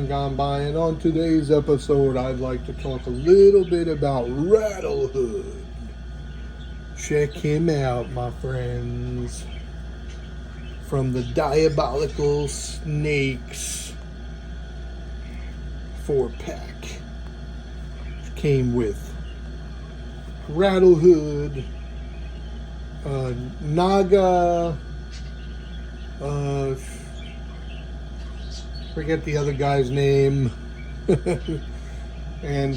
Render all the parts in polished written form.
gone by, and on today's episode I'd like to talk a little bit about RATTLEHOOD. Check him out, my friends. From the Diabolical Snakes 4-pack. Came with RATTLEHOOD, Naga, forget the other guy's name, and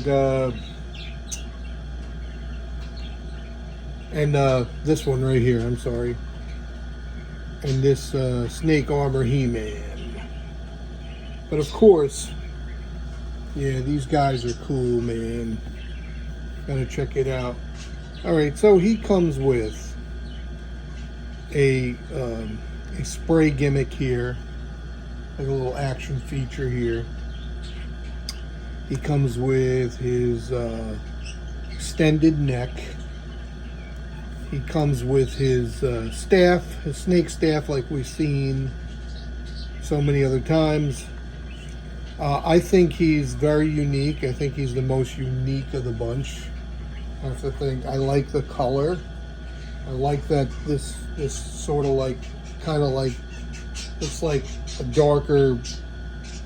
this one right here, I'm sorry, and this snake armor He-Man. But of course, yeah, these guys are cool, man. Gotta check it out. Alright, so he comes with a spray gimmick here, like a little action feature here. He comes with his extended neck. He comes with his staff, his snake staff, like we've seen so many other times. I think he's very unique. I think he's the most unique of the bunch. I have to think. I like the color. I like that this sort of like, kind of like, looks like a darker,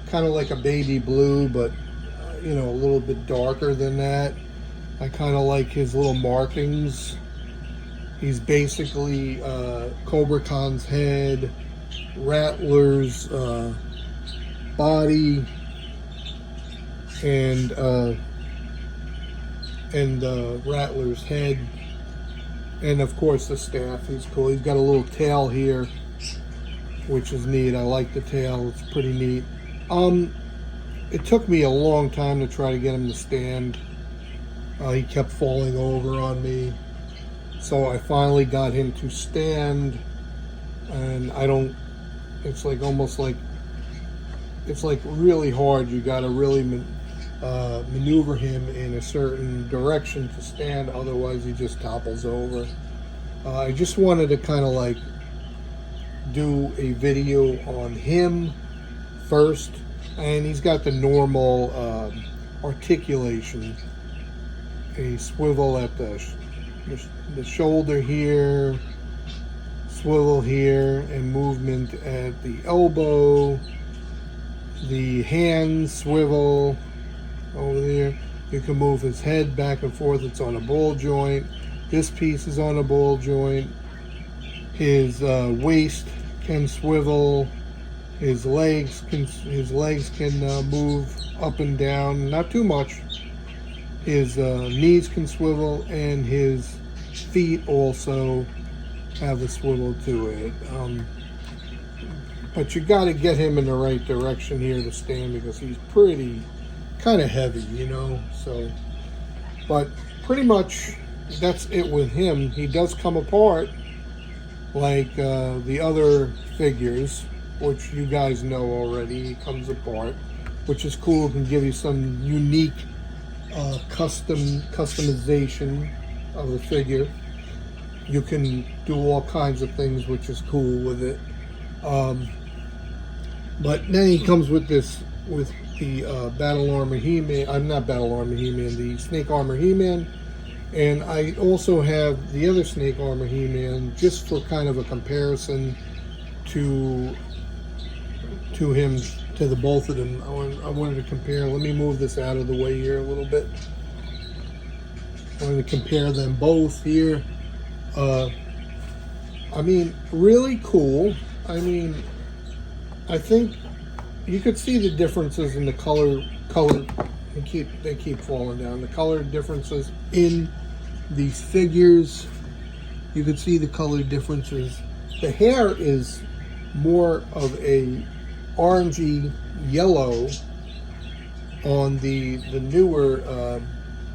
kind of like a baby blue, but you know, a little bit darker than that. I kind of like his little markings. He's basically Cobra Khan's head, Rattler's body, and Rattler's head, and of course the staff. He's cool. He's got a little tail here, which is neat. I like the tail. It's pretty neat. It took me a long time to try to get him to stand. He kept falling over on me, so I finally got him to stand. And it's like almost like, it's like really hard. You got to really maneuver him in a certain direction to stand, otherwise he just topples over. I just wanted to kind of like do a video on him first, and he's got the normal articulation, a swivel at the shoulder here, swivel here, and movement at the elbow. The hand swivel over there. You can move his head back and forth. It's on a ball joint. This piece is on a ball joint. His waist can swivel. His legs can move up and down. Not too much. His knees can swivel, and his feet also have a swivel to it. But you got to get him in the right direction here to stand, because he's pretty kind of heavy, you know. So, but pretty much that's it with him. He does come apart like the other figures, which you guys know already. He comes apart, which is cool. It can give you some unique customization of the figure. You can do all kinds of things, which is cool with it. But then he comes with this, with the Battle Armor He-Man, not Battle Armor He-Man, the Snake Armor He-Man. And I also have the other Snake Armor He-Man, just for kind of a comparison to him, to the both of them. I wanted to compare. Let me move this out of the way here a little bit. I wanted to compare them both here. I mean, really cool. I mean, I think you could see the differences in the color. They keep falling down. The color differences in these figures. You could see the color differences. The hair is more of a orangey yellow on the newer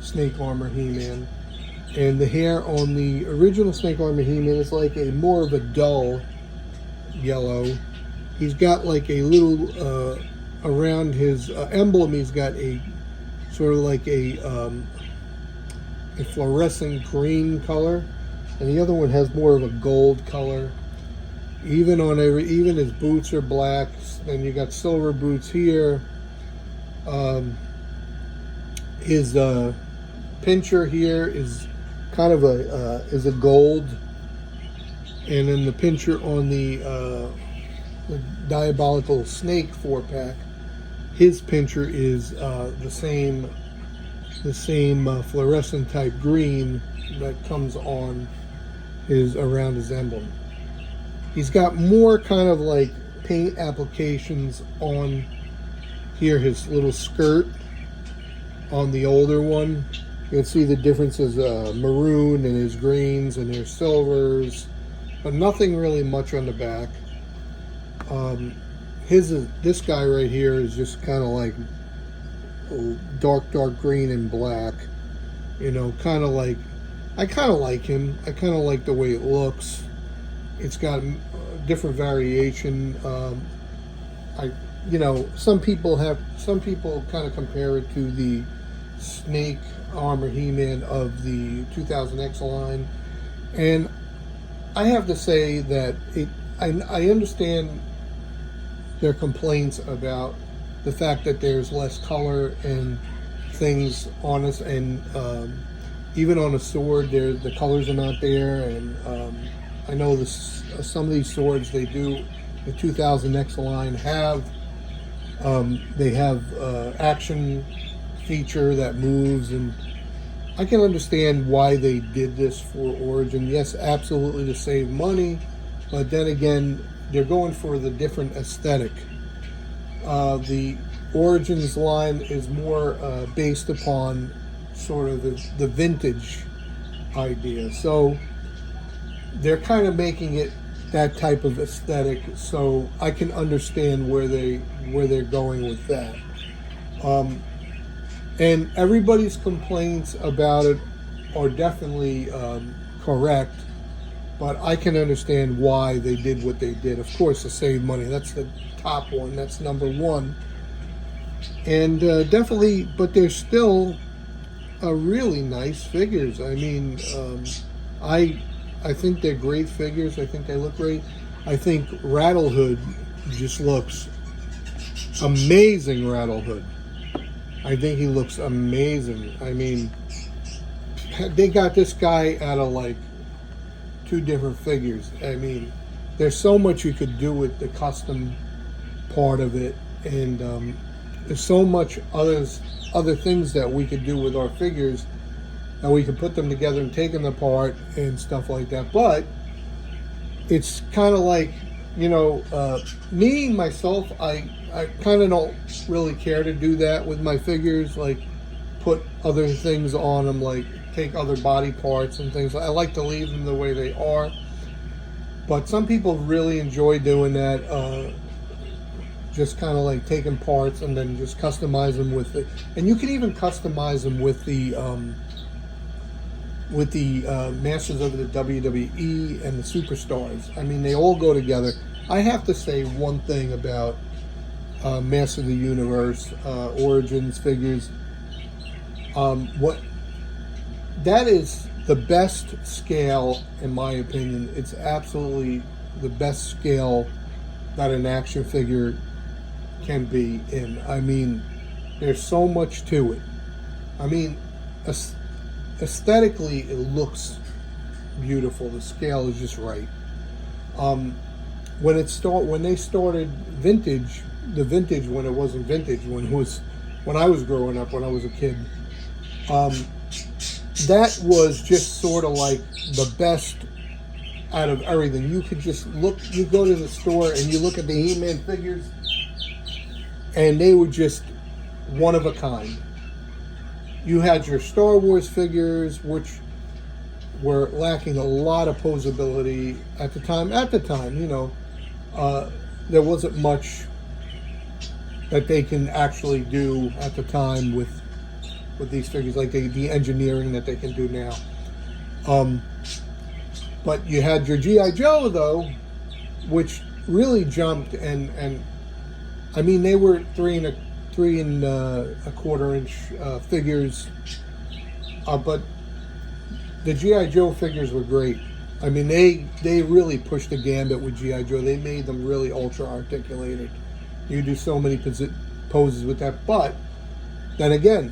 Snake Armor He-Man, and the hair on the original Snake Armor He-Man is like a more of a dull yellow. He's got like a little around his emblem. He's got a sort of like a fluorescent green color, and the other one has more of a gold color. Even his boots are black. Then you got silver boots here, His pincher here is kind of a gold, and then the pincher on the diabolical snake 4-pack, his pincher is the same fluorescent type green that comes on around his emblem. He's got more kind of like paint applications on here, his little skirt on the older one. You can see the differences, maroon and his greens and his silvers, but nothing really much on the back. This guy right here is just kind of like dark green and black, you know, kind of like, I kind of like him. I kind of like the way it looks. It's got different variation. You know, some people kind of compare it to the snake armor He-Man of the 2000X line, and I have to say that I understand their complaints about the fact that there's less color and things on us, and even on a sword, the colors are not there. And I know some of these swords they do, the 2000X line they have action feature that moves, and I can understand why they did this for Origin. Yes, absolutely to save money, but then again, they're going for the different aesthetic. The Origins line is more based upon sort of the vintage idea, so they're kind of making it that type of aesthetic, so I can understand where they're going with that. And everybody's complaints about it are definitely correct, but I can understand why they did what they did. Of course, to save money. That's the top one. That's number one. And definitely, but they're still really nice figures. I mean, I think they're great figures. I think they look great. I think RATTLEHOOD just looks amazing. RATTLEHOOD. I think he looks amazing. I mean, they got this guy out of like 2 different figures. I mean, there's so much you could do with the custom part of it, and there's so much other things that we could do with our figures, and we could put them together and take them apart and stuff like that. But it's kind of like, you know, me myself, I kind of don't really care to do that with my figures, like put other things on them, like take other body parts and things. I like to leave them the way they are, but some people really enjoy doing that, just kind of like taking parts and then just customize them with it. And you can even customize them with the Masters of the WWE and the Superstars. I mean, they all go together. I have to say one thing about Master of the Universe, Origins figures. That is the best scale, in my opinion. It's absolutely the best scale that an action figure can be in. I mean, there's so much to it. I mean, aesthetically, it looks beautiful. The scale is just right. When they started vintage, when it wasn't vintage, when I was growing up, when I was a kid, that was just sort of like the best out of everything. You could just look, you go to the store and you look at the He-Man figures, and they were just one of a kind. You had your Star Wars figures, which were lacking a lot of posability at the time. At the time, you know, there wasn't much that they can actually do at the time with these figures, like the engineering that they can do now. But you had your G.I. Joe, though, which really jumped, and I mean, they were 3 and a quarter inch figures, but the G.I. Joe figures were great. I mean, they really pushed the gambit with G.I. Joe. They made them really ultra articulated. You do so many poses with that, but Then again,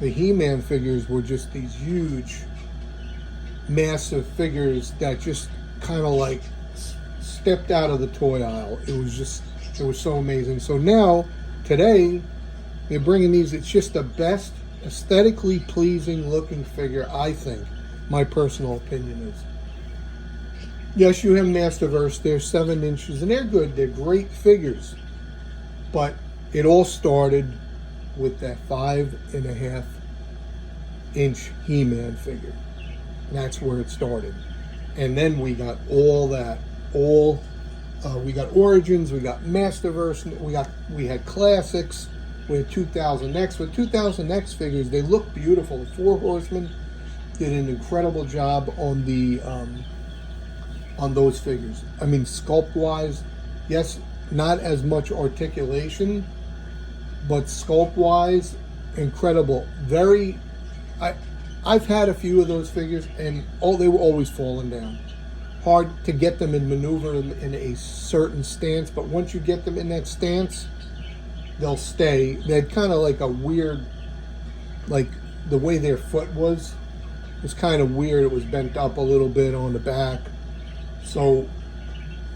the He-Man figures were just these huge, massive figures that just kind of like stepped out of the toy aisle. It was so amazing. So now, today, they're bringing these. It's just the best, aesthetically pleasing looking figure, I think. My personal opinion is. Yes, you have Masterverse. They're 7 inches, and they're good. They're great figures. But it all started with that 5.5 inch He-Man figure. And that's where it started. And then we got all that. We got Origins, we got Masterverse, we had Classics, we had 2000X. With 2000X figures, they look beautiful. The 4 Horsemen did an incredible job on the on those figures. I mean, sculpt-wise, yes, not as much articulation, but sculpt-wise, incredible. I've had a few of those figures, and they were always falling down. Hard to get them and maneuver them in a certain stance, but once you get them in that stance, they'll stay. They had kind of like a weird, like the way their foot was kind of weird. It was bent up a little bit on the back. So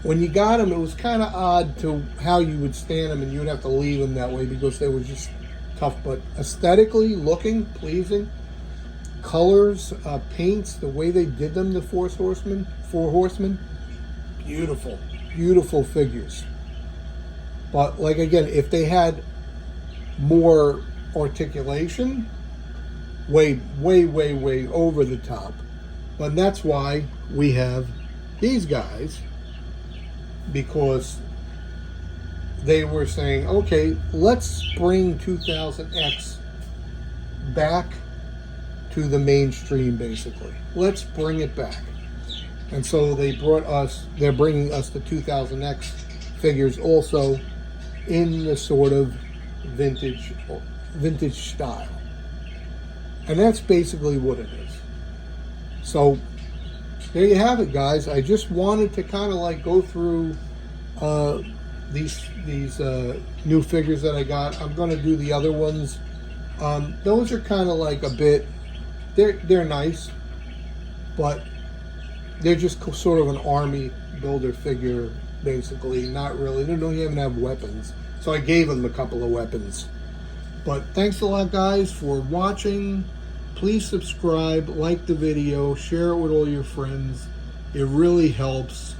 when you got them, it was kind of odd to how you would stand them, and you would have to leave them that way because they were just tough. But aesthetically looking, pleasing, colors, paints, the way they did them, the 4 Horsemen, beautiful, beautiful figures. But like again, if they had more articulation, way over the top. But that's why we have these guys, because they were saying, okay, let's bring 2000X back to the mainstream, basically. Let's bring it back. And so they're bringing us the 2000X figures also in the sort of vintage style. And that's basically what it is. So there you have it, guys. I just wanted to kind of like go through these new figures that I got. I'm going to do the other ones. Those are kind of like a bit, they're nice, but they're just sort of an army builder figure, basically. Not really. They don't even have weapons. So I gave them a couple of weapons. But thanks a lot, guys, for watching. Please subscribe, like the video, share it with all your friends. It really helps.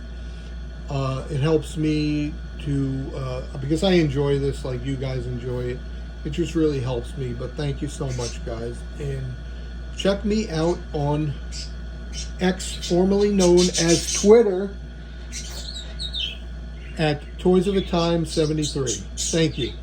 It helps me to, because I enjoy this like you guys enjoy it. It just really helps me. But thank you so much, guys. And check me out on X, formerly known as Twitter, at Toys of a Time 73. Thank you.